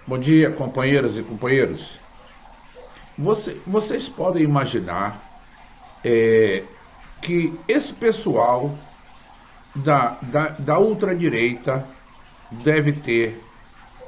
Bom dia, companheiras e companheiros. Vocês podem imaginar que esse pessoal da ultradireita deve ter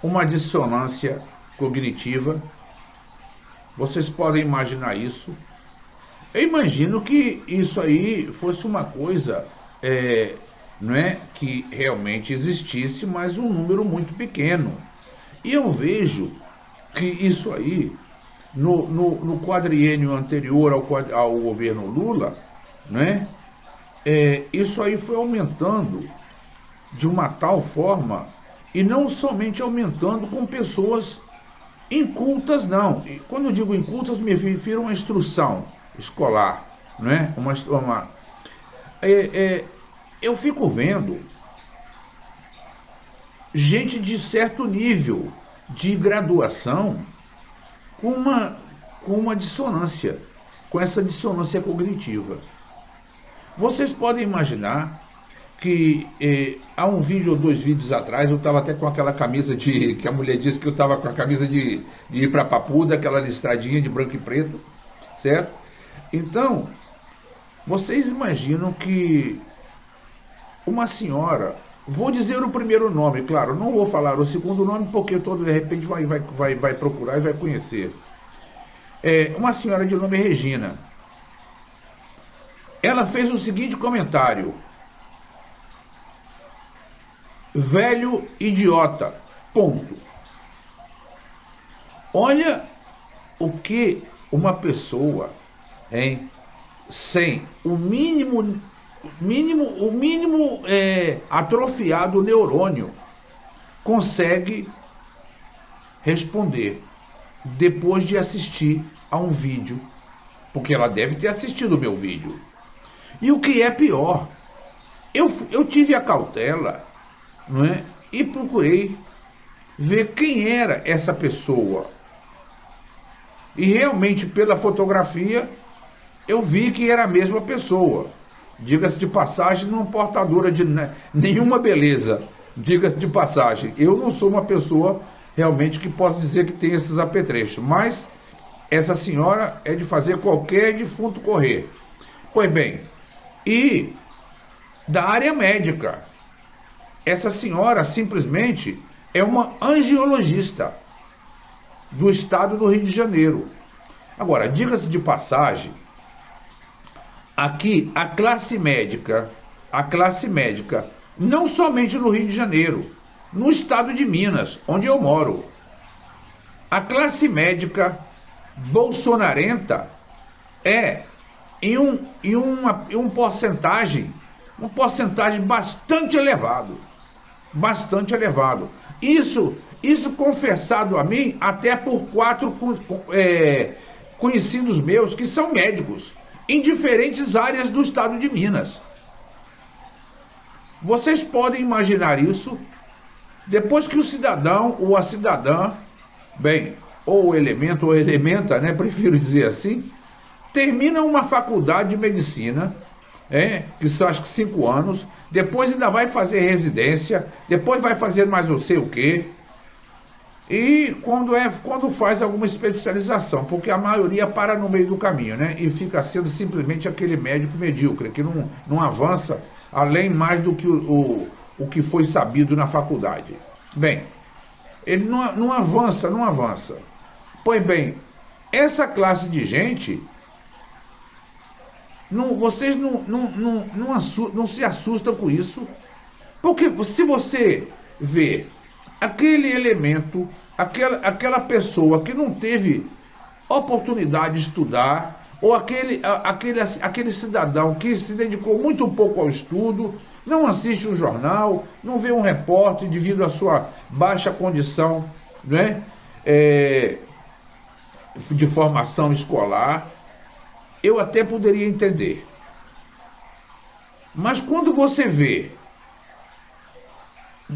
uma dissonância cognitiva? Vocês podem imaginar isso? Eu imagino que isso aí fosse uma coisa, não é, que realmente existisse, mas um número muito pequeno. E eu vejo que isso aí, no quadriênio anterior ao governo Lula, né, isso aí foi aumentando de uma tal forma, e não somente aumentando com pessoas incultas, não. E quando eu digo incultas, me refiro a uma instrução escolar, né? Eu fico vendo gente de certo nível de graduação com uma dissonância, com essa dissonância cognitiva. Vocês podem imaginar que há um vídeo ou dois vídeos atrás eu estava até com aquela camisa que a mulher disse que eu estava com a camisa de ir para Papuda, aquela listradinha de branco e preto, certo? Então, vocês imaginam que uma senhora, vou dizer o primeiro nome, claro, não vou falar o segundo nome porque todo de repente vai procurar e vai conhecer. Uma senhora de nome Regina. Ela fez o seguinte comentário: velho idiota, ponto. Olha o que uma pessoa, hein, sem o mínimo atrofiado neurônio consegue responder depois de assistir a um vídeo, porque ela deve ter assistido o meu vídeo. E o que é pior, eu tive a cautela, não é? E procurei ver quem era essa pessoa. E realmente, pela fotografia, eu vi que era a mesma pessoa. Diga-se de passagem, não portadora de nenhuma beleza. Diga-se de passagem, eu não sou uma pessoa realmente que posso dizer que tem esses apetrechos, mas essa senhora é de fazer qualquer defunto correr. Pois bem, e da área médica, essa senhora simplesmente é uma angiologista do estado do Rio de Janeiro. Agora, diga-se de passagem, aqui a classe médica, não somente no Rio de Janeiro, no estado de Minas, onde eu moro, a classe médica bolsonarenta é em uma porcentagem bastante elevado. Bastante elevado. Isso confessado a mim até por 4 conhecidos meus que são médicos em diferentes áreas do estado de Minas. Vocês podem imaginar isso depois que o cidadão ou a cidadã, bem, ou o elemento ou elementa, né, prefiro dizer assim, termina uma faculdade de medicina, que são acho que 5 anos, depois ainda vai fazer residência, depois vai fazer mais não sei o quê, e quando faz alguma especialização, porque a maioria para no meio do caminho, né, e fica sendo simplesmente aquele médico medíocre, que não avança além mais do que o que foi sabido na faculdade. Bem, ele não avança. Pois bem, essa classe de gente, vocês não se assustam com isso, porque se você vê aquele elemento, aquela pessoa que não teve oportunidade de estudar, ou aquele cidadão que se dedicou muito pouco ao estudo, não assiste um jornal, não vê um repórter devido à sua baixa condição, né, de formação escolar, eu até poderia entender. Mas quando você vê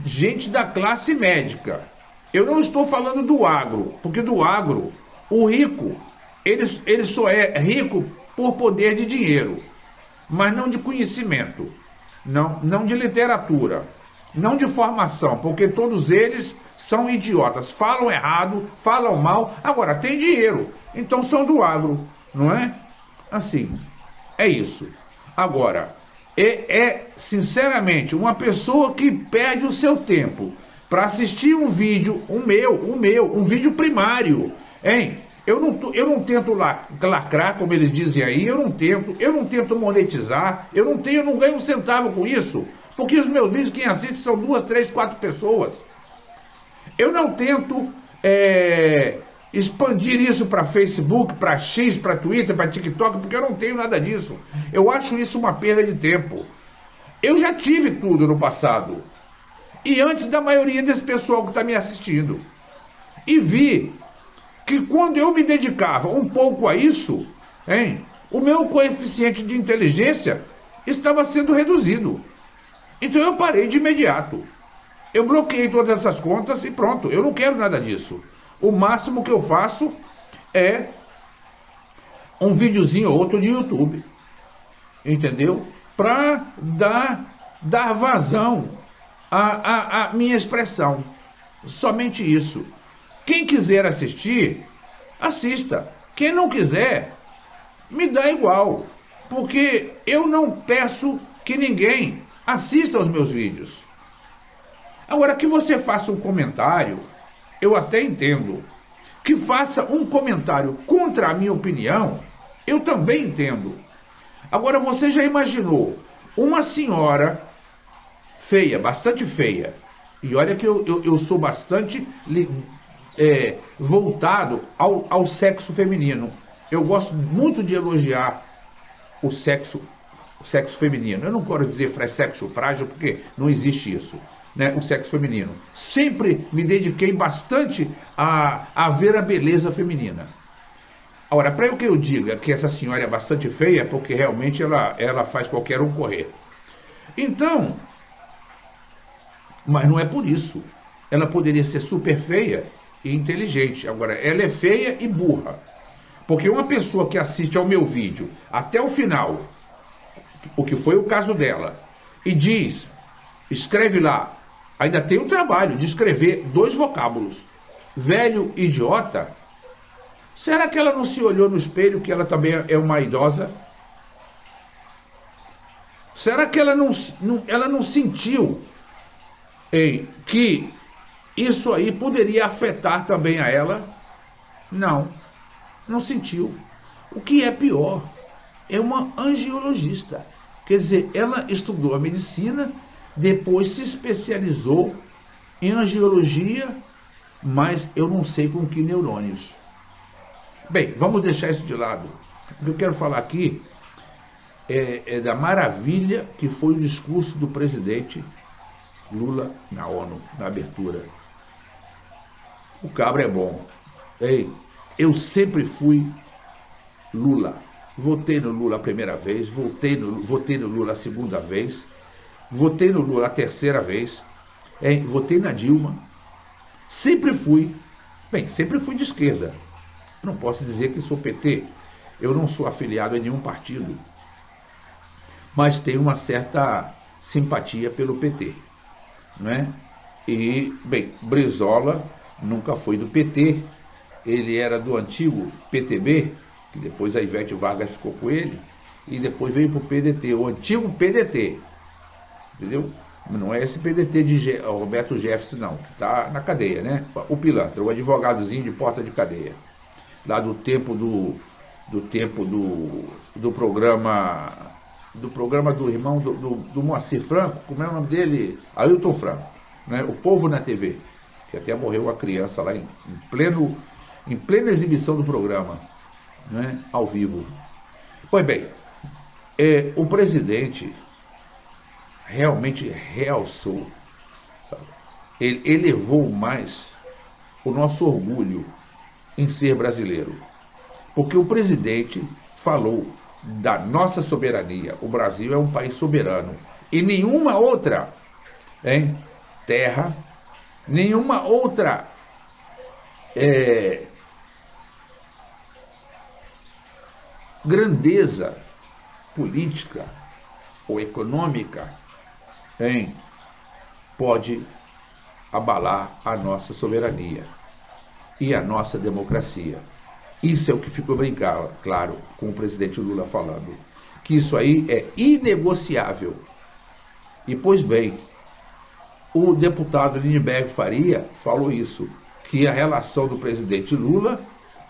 gente da classe médica, eu não estou falando do agro, porque do agro, o rico, ele só é rico por poder de dinheiro, mas não de conhecimento, não de literatura. não de formação, porque todos eles são idiotas, falam errado, falam mal, agora tem dinheiro, então são do agro, não é? Assim, é isso. Agora, sinceramente, uma pessoa que perde o seu tempo para assistir um vídeo, um vídeo primário, hein? Eu não tento lacrar, como eles dizem aí, eu não tento monetizar, eu não ganho um centavo com isso, porque os meus vídeos, quem assiste são 2, 3, 4 pessoas. Eu não tento expandir isso para Facebook, para X, para Twitter, para TikTok, porque eu não tenho nada disso. Eu acho isso uma perda de tempo. Eu já tive tudo no passado. E antes da maioria desse pessoal que está me assistindo. E vi que quando eu me dedicava um pouco a isso, hein, o meu coeficiente de inteligência estava sendo reduzido. Então eu parei de imediato. Eu bloqueei todas essas contas e pronto, eu não quero nada disso. O máximo que eu faço é um videozinho ou outro de YouTube, entendeu? Para dar vazão à minha expressão. Somente isso. Quem quiser assistir, assista. Quem não quiser, me dá igual. Porque eu não peço que ninguém assista aos meus vídeos. Agora, que você faça um comentário, eu até entendo. Que faça um comentário contra a minha opinião, eu também entendo. Agora, você já imaginou uma senhora feia, bastante feia, e olha que eu sou bastante voltado ao sexo feminino. Eu gosto muito de elogiar o sexo feminino. Eu não quero dizer sexo frágil, porque não existe isso, né? O sexo feminino. Sempre me dediquei bastante a ver a beleza feminina. Agora, para que eu diga que essa senhora é bastante feia, é porque realmente ela faz qualquer um correr. Então, mas não é por isso. Ela poderia ser super feia e inteligente. Agora, ela é feia e burra. Porque uma pessoa que assiste ao meu vídeo até o final, o que foi o caso dela, e escreve lá, ainda tem o trabalho de escrever 2 vocábulos, velho e idiota. Será que ela não se olhou no espelho que ela também é uma idosa? Será que ela não sentiu que isso aí poderia afetar também a ela? Não sentiu. O que é pior, é uma angiologista. Quer dizer, ela estudou a medicina, depois se especializou em angiologia, mas eu não sei com que neurônios. Bem, vamos deixar isso de lado. O que eu quero falar aqui é da maravilha que foi o discurso do presidente Lula na ONU, na abertura. O cabra é bom. Ei, eu sempre fui Lula. Votei no Lula a primeira vez, votei no Lula a segunda vez, votei no Lula a terceira vez, votei na Dilma. Sempre fui de esquerda. Não posso dizer que sou PT. Eu não sou afiliado a nenhum partido. Mas tenho uma certa simpatia pelo PT. Não é? E, bem, Brizola nunca foi do PT. Ele era do antigo PTB, que depois a Ivete Vargas ficou com ele, e depois veio para o PDT, o antigo PDT. Entendeu? Não é esse PDT de Roberto Jefferson, não, que está na cadeia, né? O pilantra, o advogadozinho de porta de cadeia. Lá do tempo do programa do irmão do Moacir Franco, como é o nome dele? Ailton Franco, né? O Povo na TV, que até morreu uma criança lá em plena exibição do programa, né? Ao vivo. Pois bem, o presidente realmente realçou, sabe? Ele elevou mais o nosso orgulho em ser brasileiro, porque o presidente falou da nossa soberania. O Brasil é um país soberano e nenhuma outra terra, nenhuma outra grandeza política ou econômica pode abalar a nossa soberania e a nossa democracia. Isso é o que ficou bem claro com o presidente Lula falando, que isso aí é inegociável. E, pois bem, o deputado Lindenberg Faria falou isso, que a relação do presidente Lula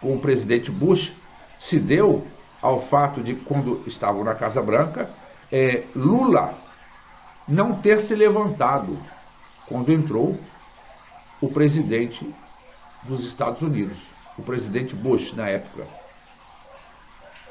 com o presidente Bush se deu ao fato de, quando estavam na Casa Branca, Lula não ter se levantado quando entrou o presidente dos Estados Unidos, o presidente Bush na época.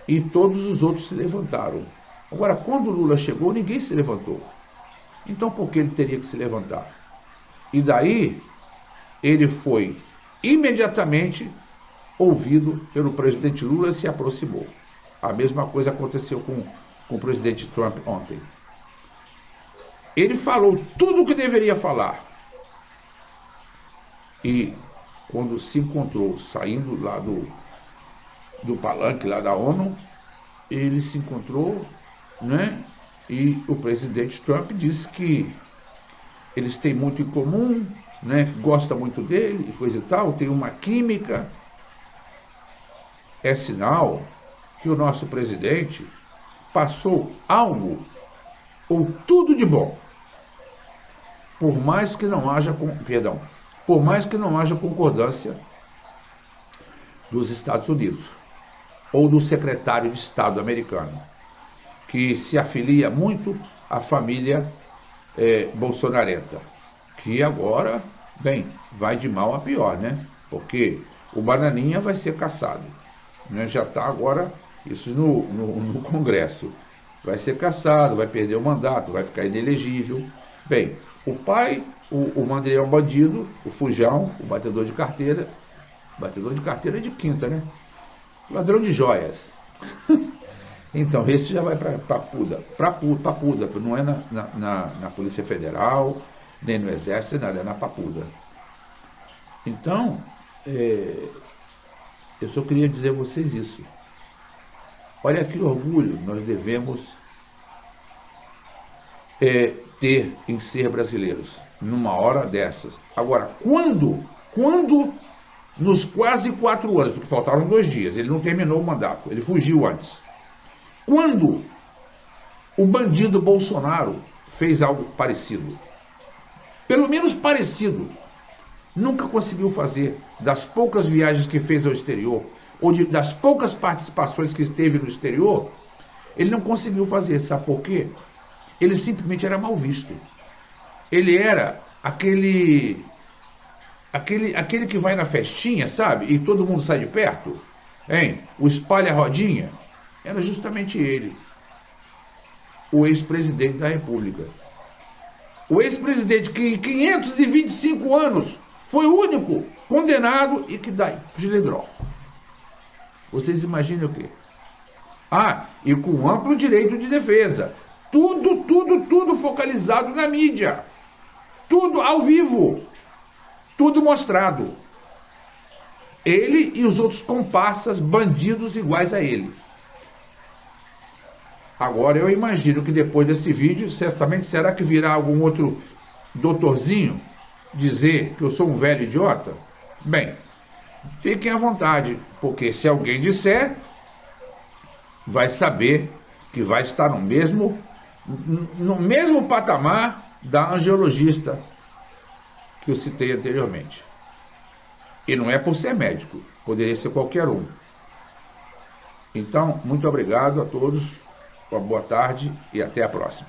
E todos os outros se levantaram. Agora, quando Lula chegou, ninguém se levantou. Então, por que ele teria que se levantar? E daí, ele foi imediatamente ouvido pelo presidente Lula e se aproximou. A mesma coisa aconteceu com o presidente Trump ontem. Ele falou tudo o que deveria falar. E quando se encontrou saindo lá do palanque lá da ONU, ele se encontrou, né? E o presidente Trump disse que eles têm muito em comum, né? Gosta muito dele e coisa e tal, tem uma química. É sinal que o nosso presidente passou algo ou tudo de bom, por mais que não haja concordância dos Estados Unidos ou do secretário de Estado americano, que se afilia muito à família bolsonarenta, que agora, bem, vai de mal a pior, né? Porque o Bananinha vai ser cassado, né? Já está agora isso no Congresso. Vai ser cassado, vai perder o mandato, vai ficar inelegível. Bem, o pai, o Mandrião bandido, o Fujão, o batedor de carteira de quinta, né? Ladrão de joias. Então, esse já vai para Papuda, não é na Polícia Federal, nem no Exército, nada, é na Papuda. Então, eu só queria dizer a vocês isso. Olha que orgulho nós devemos ter em ser brasileiros, numa hora dessas. Agora, quando nos quase 4 anos, porque faltaram 2 dias, ele não terminou o mandato, ele fugiu antes. Quando o bandido Bolsonaro fez algo parecido, pelo menos parecido, nunca conseguiu fazer, das poucas viagens que fez ao exterior, ou das poucas participações que teve no exterior, ele não conseguiu fazer. Sabe por quê? Ele simplesmente era mal visto. Ele era aquele que vai na festinha, sabe? E todo mundo sai de perto, hein? O espalha-rodinha. Era justamente ele, o ex-presidente da República. O ex-presidente que em 525 anos foi o único condenado e que daí, Giledró. Vocês imaginem o quê? E com amplo direito de defesa. Tudo focalizado na mídia. Tudo ao vivo. Tudo mostrado. Ele e os outros comparsas, bandidos iguais a ele. Agora eu imagino que depois desse vídeo, certamente, será que virá algum outro doutorzinho dizer que eu sou um velho idiota? Bem, fiquem à vontade, porque se alguém disser, vai saber que vai estar no mesmo patamar da angiologista que eu citei anteriormente. E não é por ser médico, poderia ser qualquer um. Então, muito obrigado a todos, uma boa tarde e até a próxima.